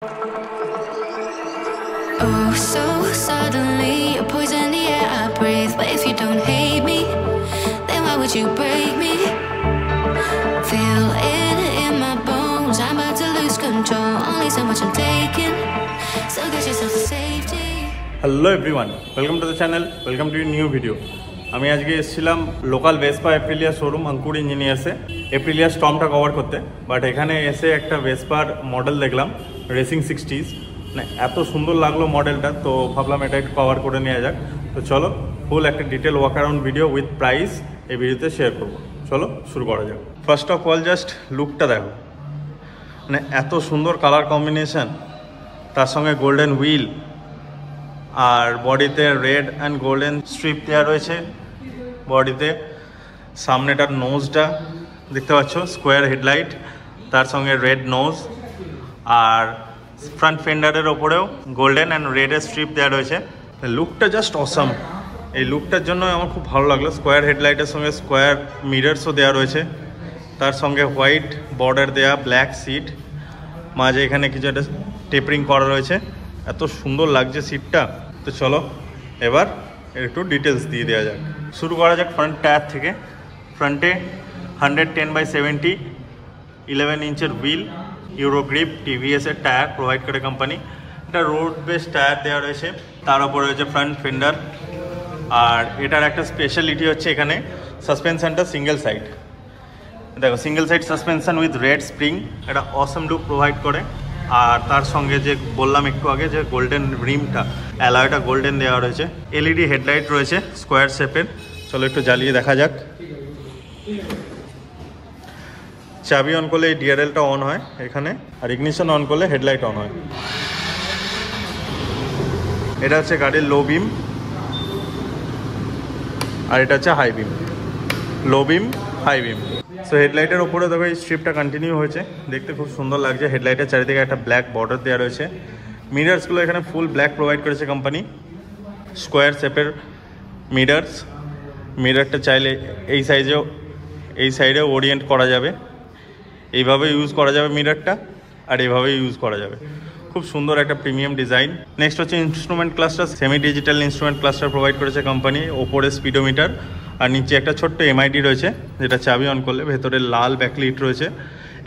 Oh, so suddenly you're poison the air I breathe. But if you don't hate me, then why would you break me? Feel it in my bones, I'm about to lose control. Only so much I'm taking, so get yourself to safety. Hello everyone, welcome to the channel, welcome to a new video. আমি আজকে এসেছিলাম local Vespa Aprilia showroom অঙ্কুর ইঞ্জিনিয়ার্সে Aprilia স্টর্মটা cover করতে। But এখানে এসে একটা ভেসপার model দেখলাম racing 60s, মানে এত সুন্দর লাগলো মডেলটা, তো ভাবলাম এটা একটু কভার করে নেওয়া যাক। তো চলো ফুল একটা detail walk around video with price এই ভিডিওতে শেয়ার করবো। চলো শুরু করা যাক। ফার্স্ট অফ অল জাস্ট লুকটা দেখো, মানে এত সুন্দর কালার কম্বিনেশন, তার সঙ্গে গোল্ডেন হুইল আর বডিতে রেড অ্যান্ড গোল্ডেন স্ট্রিপ দেওয়া রয়েছে। বডিতে সামনেটার নোজটা দেখতে পাচ্ছ স্কোয়ার হেডলাইট, তার সঙ্গে রেড নোজ, আর ফ্রন্ট ফেন্ডারের ওপরেও গোল্ডেন অ্যান্ড রেডের স্ট্রিপ দেওয়া রয়েছে। লুকটা জাস্ট অসাম, এই লুকটার জন্য আমার খুব ভালো লাগলো। স্কোয়ার হেডলাইটের সঙ্গে স্কোয়ার মিররসও দেওয়া রয়েছে, তার সঙ্গে হোয়াইট বর্ডার দেওয়া, ব্ল্যাক সিট, মাঝে এখানে কিছু একটা টেপারিং করা রয়েছে। এত সুন্দর লাগছে সিটটা। তো চলো এবার একটু ডিটেলস দিয়ে দেওয়া যাক। শুরু করা যাক ফ্রন্ট টায়ার থেকে। ফ্রন্টে 110/70 11 ইঞ্চের হুইল, ইউরো গ্রিপ টিভিএসের টায়ার প্রোভাইড করে কোম্পানি। এটা রোড বেস টায়ার দেওয়া রয়েছে, তার উপরে রয়েছে ফ্রন্ট ফেন্ডার। আর এটার একটা স্পেশালিটি হচ্ছে এখানে সাসপেনশনটা সিঙ্গেল সাইড, দেখো single side suspension with red spring, এটা অসম লুক প্রোভাইড করে। আর তার সঙ্গে যে বললাম একটু আগে যে গোল্ডেন রিমটা, অ্যালয়টা গোল্ডেন দেওয়া রয়েছে। এলইডি হেডলাইট রয়েছে স্কোয়ার শেপের। চলো একটু জ্বালিয়ে দেখা যাক। চাবি অন করলে এই ডিআরএলটা অন হয় এখানে, আর ইগনিশন অন করলে হেডলাইট অন হয়। এটা হচ্ছে গাড়ির লো বিম, আর এটা হচ্ছে হাই বিম। লো বিম, হাই বিম। সো হেডলাইটের ওপরে দেখো এই স্ট্রিপটা কন্টিনিউ হয়েছে, দেখতে খুব সুন্দর লাগছে। হেডলাইটের চারিদিকে একটা ব্ল্যাক বর্ডার দেওয়া রয়েছে। মিরার্সগুলো এখানে ফুল ব্ল্যাক প্রোভাইড করেছে কোম্পানি, স্কোয়ার শেপের মিরার্স। মিরারটা চাইলে এই সাইডেও ওরিয়েন্ট করা যাবে, এইভাবে ইউজ করা যাবে মিরারটা, আর এইভাবে ইউজ করা যাবে। খুব সুন্দর একটা প্রিমিয়াম ডিজাইন। নেক্সট হচ্ছে instrument cluster, semi digital instrument cluster provide করেছে কোম্পানি। ওপরে স্পিডোমিটার, আর নিচে একটা ছোট্ট এমআইডি রয়েছে, যেটা চাবি অন করলে ভেতরে লাল ব্যাকলিট রয়েছে।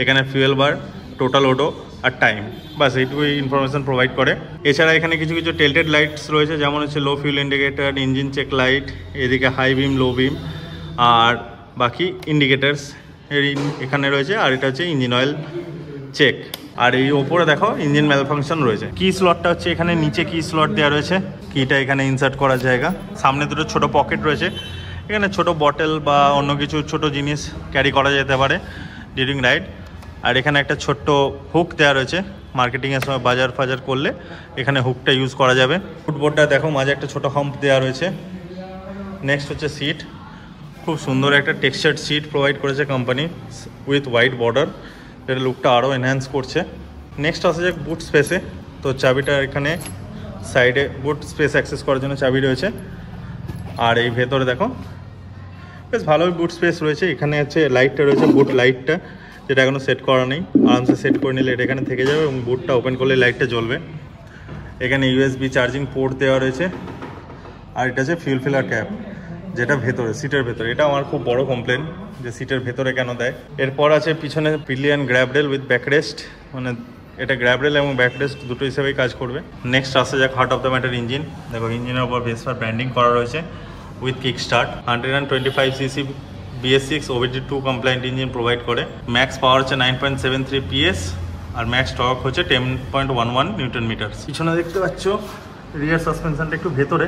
এখানে ফুয়েল বার, টোটাল ওডো আর টাইম, বাস এইটুকুই ইনফরমেশন প্রোভাইড করে। এছাড়া এখানে কিছু কিছু টেলটেড লাইটস রয়েছে, যেমন হচ্ছে low fuel indicator, engine check light, এদিকে হাই বিম, লো বিম, আর বাকি ইন্ডিকেটার্স এখানে রয়েছে। আর এটা হচ্ছে ইঞ্জিন অয়েল চেক। আর এই ওপরে দেখো ইঞ্জিন ম্যালফাংশন রয়েছে। কি স্লটটা হচ্ছে এখানে নিচে কি স্লট দেওয়া রয়েছে, কিটা এখানে ইনসার্ট করার জায়গা। সামনে দুটো ছোট পকেট রয়েছে, এখানে ছোট বটেল বা অন্য কিছু ছোট জিনিস ক্যারি করা যেতে পারে ডিউরিং রাইড। আর এখানে একটা ছোট্ট হুক দেওয়া রয়েছে, মার্কেটিংয়ের সময় বাজার ফাজার করলে এখানে হুকটা ইউজ করা যাবে। ফুটবোর্ডটা দেখো মাঝে একটা ছোট হাম্প দেওয়া রয়েছে। নেক্সট হচ্ছে সিট, খুব সুন্দর একটা টেক্সচার্ড সিট প্রোভাইড করেছে কোম্পানি উইথ হোয়াইট বর্ডার, যেটা লুকটা আরও এনহ্যান্স করছে। নেক্সট আসা যাক বুট স্পেসে। তো চাবিটা এখানে সাইডে বুট স্পেস অ্যাক্সেস করার জন্য চাবি রয়েছে। আর এই ভেতরে দেখো বেশ ভালোই বুট স্পেস রয়েছে। এখানে হচ্ছে লাইটটা রয়েছে, বুট লাইটটা, যেটা এখনও সেট করা নেই। আরামসে সেট করে নিলে এটা এখানে থেকে যাবে এবং বুটটা ওপেন করলে লাইটটা জ্বলবে। এখানে ইউএসবি চার্জিং পোর্ট দেওয়া রয়েছে। আর এটা হচ্ছে ফিউল ফিলার ক্যাপ, যেটা ভেতরে সিটের ভেতরে। এটা আমার খুব বড় কমপ্লেন যে সিটের ভেতরে কেন দেয়। এরপর আছে পিছনে পিলিয়ন গ্র্যাবরেল উইথ ব্যাকরেস্ট, মানে এটা গ্র্যাবরেল এবং ব্যাকরেস্ট দুটো হিসেবেই কাজ করবে। নেক্সট আসা যাক heart of the matter engine. দেখো ইঞ্জিনের উপর ভেসপার ব্র্যান্ডিং করা রয়েছে with kick start. 125cc BS6 OBD2 compliant engine provide করে। ম্যাক্স পাওয়ার হচ্ছে 9.73 PS, আর ম্যাক্স টর্ক হচ্ছে 10.11 নিউটন মিটার। পিছনে দেখতে পাচ্ছ রিয়ার সাসপেনশনটা একটু ভেতরে,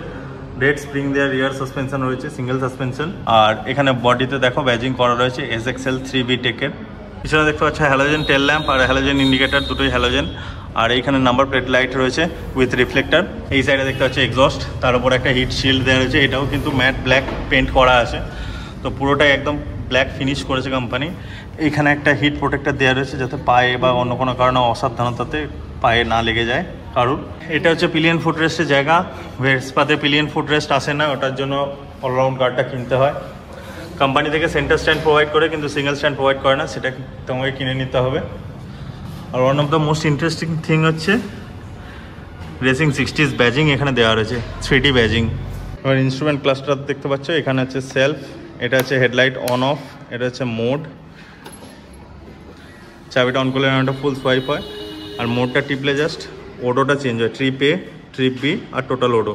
রেড স্প্রিং দেওয়ার রিয়ার সাসপেনশন রয়েছে, সিঙ্গেল সাসপেনশন। আর এখানে বডিতে দেখো ব্যাজিং করা রয়েছে SXL 3B টেকের। পিছনে দেখতে পাচ্ছ হ্যালোজেন টেল ল্যাম্প আর হ্যালোজেন ইন্ডিকেটার, দুটোই হ্যালোজেন। আর এইখানে নাম্বার প্লেট লাইট রয়েছে উইথ রিফ্লেক্টার। এই সাইডে দেখতে পাচ্ছ এক্সস্ট, তার উপর একটা হিট শিল্ড দেওয়া রয়েছে। এটাও কিন্তু ম্যাট ব্ল্যাক পেন্ট করা আছে, তো পুরোটাই একদম ব্ল্যাক ফিনিশ করেছে কোম্পানি। এখানে একটা হিট প্রোটেক্টর দেওয়া রয়েছে, যাতে পায়ে বা অন্য কোনো কারণে অসাবধানতাতে পায়ে না লেগে যায় কারুর। এটা হচ্ছে পিলিয়ন ফুটরেস্টের জায়গা। ভেসপাতে পিলিয়ন ফুটরেস্ট আসে না, ওটার জন্য অলরাউন্ড গার্ডটা কিনতে হয়। কোম্পানি থেকে সেন্টার স্ট্যান্ড প্রোভাইড করে, কিন্তু সিঙ্গেল স্ট্যান্ড প্রোভাইড করে না, সেটা তোমাকে কিনে নিতে হবে। আর one of the most interesting thing হচ্ছে রেসিং 60s ব্যাজিং এখানে দেওয়া রয়েছে, 3D ব্যাজিং। এবার ইনস্ট্রুমেন্ট ক্লাস্টার দেখতে পাচ্ছ, এখানে আছে সেলফ, এটা হচ্ছে হেডলাইট অন অফ, এটা হচ্ছে মোড, চাবিটা অন করলে একটা ফুল সোয়াইপ হয়, আর মোডটা টিপলে জাস্ট ওডোটা চেঞ্জ হয়, ট্রিপ এ, ট্রিপ বি আর টোটাল ওডো।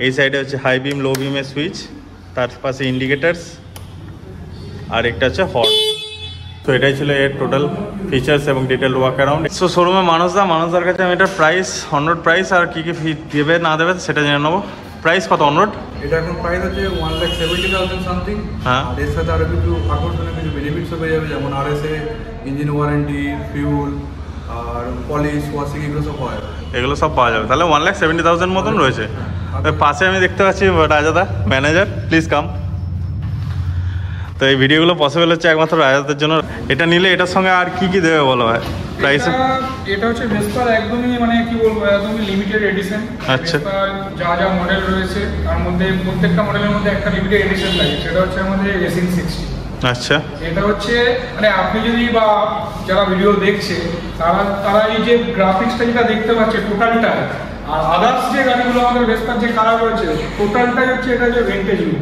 এই সাইডে হচ্ছে হাই বিম লো বিমের সুইচ, তার পাশে ইন্ডিকেটার্স, আর একটা হচ্ছে হর্ন। তো এটাই ছিল এর টোটাল ফিচার্স এবং ডিটেল ওয়ার্ক অ্যারাউন্ড। সো শোরুমে মানুষদার কাছে আমি এটার প্রাইস, অনরোড প্রাইস আর কী কী ফি দেবে না দেবে সেটা জেনে নেবো। প্রাইস কত অনরোড? এটা এখন প্রাইস হচ্ছে 1,70,000 সামথিং। হ্যাঁ, আর এর সাথে আরও কিছু আকর্ষণীয় কিছু বেনিফিটসও পেয়ে যাবে, যেমন RSA, ইঞ্জিন ওয়ারেন্টি, ফিউল আর পলিশ, ওয়াশিং, এগুলো সব পাওয়া যাবে। এগুলো সব পাওয়া যাবে। তাহলে 1,70,000 মতন রয়েছে। পাশে আমি দেখতে পাচ্ছি রাজাদা ম্যানেজার, প্লিজ কাম। তো এই ভিডিওগুলো পসিবল হচ্ছে একমাত্র রাজাদের জন্য। এটা নিলে এটার সঙ্গে আর কি কি দেবে বলো ভাই প্রাইস? এটা হচ্ছে ভেসপার একদমই মানে কি বলবো, একদমই লিমিটেড এডিশন। আচ্ছা, যা যা মডেল রয়েছে তার মধ্যে প্রত্যেকটা মডেলের মধ্যে একটা লিমিটেড এডিশন লাগে, সেটা হচ্ছে আমাদের রেসিং 60। আচ্ছা, এটা হচ্ছে মানে আপনি যদি বা যারা ভিডিও দেখছে তারা এই যে গ্রাফিক্সটা যেটা দেখতে পাচ্ছে টোটালটা, আর আদার্স যে গাড়িগুলো আমাদের ভেসপার যে কালার রয়েছে টোটালটাই হচ্ছে এটা যে ভিন্টেজ লুক।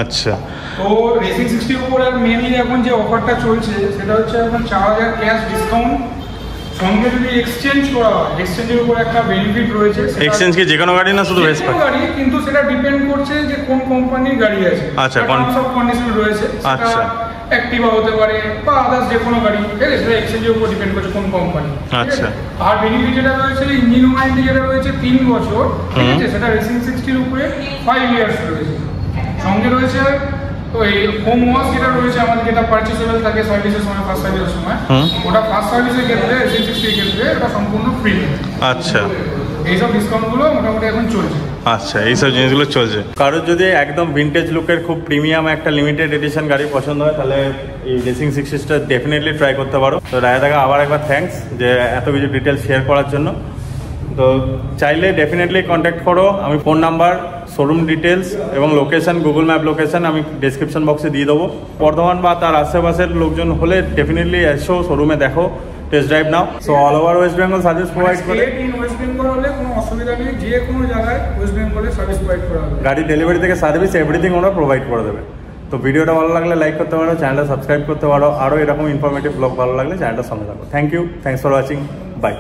আচ্ছা। তো রেসিং 60 এর উপর মেনলি এখন যে অফারটা চলছে সেটা হচ্ছে এখন 4,000 ক্যাশ ডিসকাউন্ট, সঙ্গে যদি এক্সচেঞ্জ করা হয় এক্সচেঞ্জের উপর একটা বেনিফিট রয়েছে। এক্সচেঞ্জ কি যে কোনো গাড়ি না শুধু ভেসপার? গাড়ি, কিন্তু সেটা ডিপেন্ড করছে যে কোন কোম্পানির গাড়ি আছে। আচ্ছা, সব কন্ডিশন রয়েছে। আচ্ছা, অ্যাক্টিভা হতে পারে বা আদার্স যে কোনো গাড়ি, ঠিক আছে, সেটা এক্সচেঞ্জের উপর ডিপেন্ড করছে কোন কোম্পানি। আচ্ছা। আর বেনিফিট যেটা রয়েছে ইঞ্জিন ওয়ারেন্টি যেটা রয়েছে 3 বছর, ঠিক আছে, সেটা রেসিং 60 এর উপরে 5 ইয়ার্স রয়েছে। সঙ্গে রয়েছে তো এই হোম ওয়াশ যেটা রয়েছে আমাদের, যেটা পারচেসেবল থাকে সার্ভিসের সময়, ফার্স্ট সার্ভিসের সময়, ওটা ফার্স্ট সার্ভিসের ক্ষেত্রে রেসিং 60 এর ক্ষেত্রে এটা সম্পূর্ণ ফ্রি। আচ্ছা, এইসব ডিসকাউন্টগুলো মোটামুটি এখন চলছে। আচ্ছা, এইসব জিনিসগুলো চলছে। কারোর যদি একদম ভিন্টেজ লুকের খুব প্রিমিয়াম একটা লিমিটেড এডিশন গাড়ি পছন্দ হয়, তাহলে এই রেসিং 60টা ডেফিনেটলি ট্রাই করতে পারো। তো রায়দাকে আবার একবার থ্যাঙ্কস যে এত কিছু ডিটেলস শেয়ার করার জন্য। তো চাইলে ডেফিনেটলি কন্ট্যাক্ট করো। আমি ফোন নাম্বার, শোরুম ডিটেলস এবং লোকেশন, গুগল ম্যাপ লোকেশন আমি ডিসক্রিপশন বক্সে দিয়ে দেবো। বর্ধমান বা তার আশেপাশের লোকজন হলে ডেফিনেটলি এসো, শোরুমে দেখো, টেস্ট ড্রাইভ নাও। So all over West Bengal service provide করে। ওয়েস্ট বেঙ্গল হলে কোনো অসুবিধা নেই, যে কোনো জায়গায় ওয়েস্ট বেঙ্গলে সার্ভিস প্রোভাইড করা হবে। গাড়ি ডেলিভারি থেকে সার্ভিস এভরিথিং ওরা প্রোভাইড করে দেবে। তো ভিডিওটা ভালো লাগলে লাইক করতে পারো, চ্যানেলটা সাবস্ক্রাইব করতে পারো। আরও এরকম ইনফরমেটিভ ব্লগ ভালো লাগলে চ্যানেলটার সঙ্গে থাকো। Thank you, thanks for watching, by.